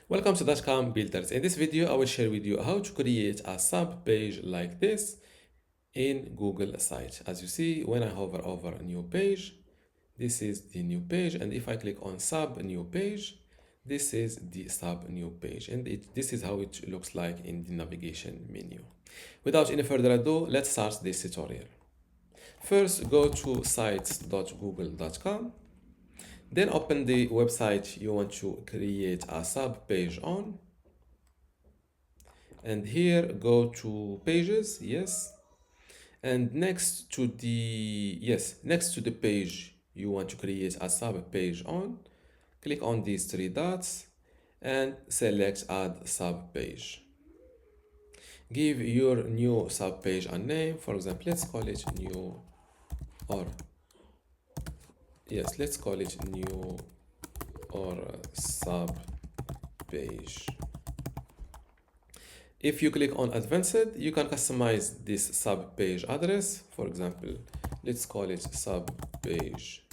Welcome to dotcom builders. In this video, I will share with you how to create a sub page like this in Google site. As you see, when I hover over a new page, this is the new page. And if I click on sub new page, this is the sub new page. And this is how it looks like in the navigation menu. Without any further ado, let's start this tutorial. First, go to sites.google.com. Then open the website you want to create a sub page on. And here go to pages, yes. And next to the page you want to create a sub page on, click on these three dots and select add sub page. Give your new sub page a name. For example, let's call it new, or yes, let's call it new or sub page. If you click on advanced, you can customize this sub page address. For example, let's call it sub page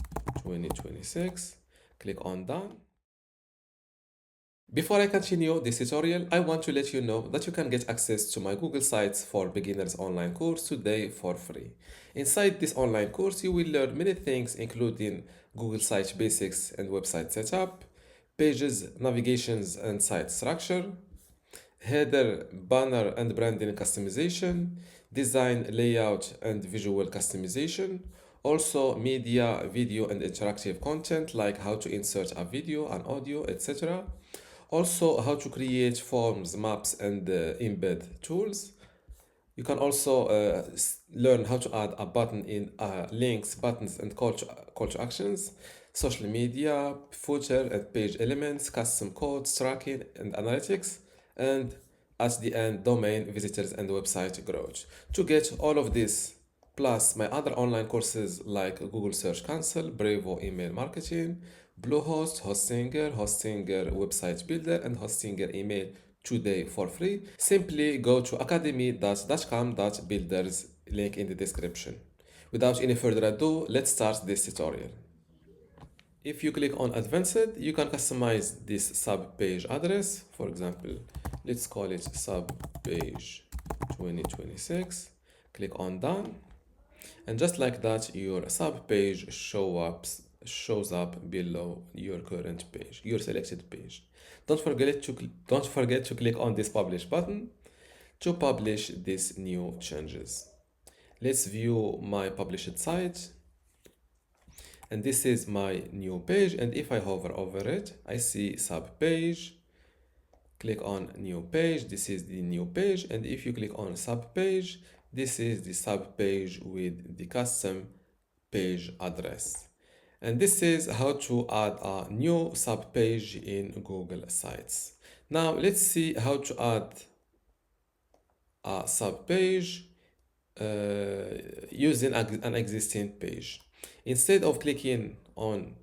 2026. Click on done. Before I continue this tutorial, I want to let you know that you can get access to my Google Sites for Beginners online course today for free. Inside this online course, you will learn many things including Google Site basics and website setup, pages, navigations and site structure, header, banner and branding customization, design, layout and visual customization, also media, video and interactive content like how to insert a video, an audio, etc. Also how to create forms, maps and embed tools. You can also learn how to add a button in links, buttons and call to actions, social media, footer and page elements, custom codes, tracking and analytics, and at the end, domain, visitors and website growth. To get all of this, plus my other online courses like Google Search Console, Brevo email marketing, Bluehost, Hostinger, website builder, and Hostinger email today for free, simply go to academy.dotcom.builders, link in the description. Without any further ado, let's start this tutorial. If you click on advanced, you can customize this sub page address. For example, let's call it sub page 2026. Click on done. And just like that, your sub page shows up below your current page, your selected page. Don't forget to click on this publish button to publish these new changes. Let's view my published site. And this is my new page. And if I hover over it, I see sub page. Click on new page. This is the new page. And if you click on sub page, this is the sub page with the custom page address. And this is how to add a new sub page in Google Sites. Now let's see how to add a sub page using an existing page. Instead of clicking on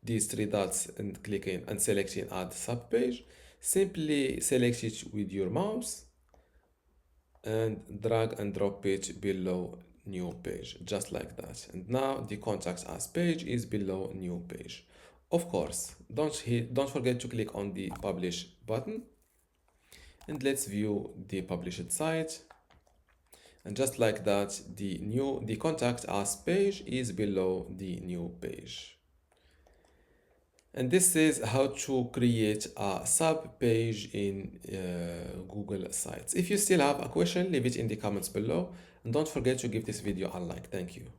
these three dots and clicking and selecting add sub page, simply select it with your mouse and drag and drop it below new page, just like that. And now the contact us page is below new page. Of course, don't forget to click on the publish button. And let's view the published site. And just like that, the contact us page is below the new page. And this is how to create a sub page in Google Sites. If you still have a question, leave it in the comments below. And don't forget to give this video a like. Thank you.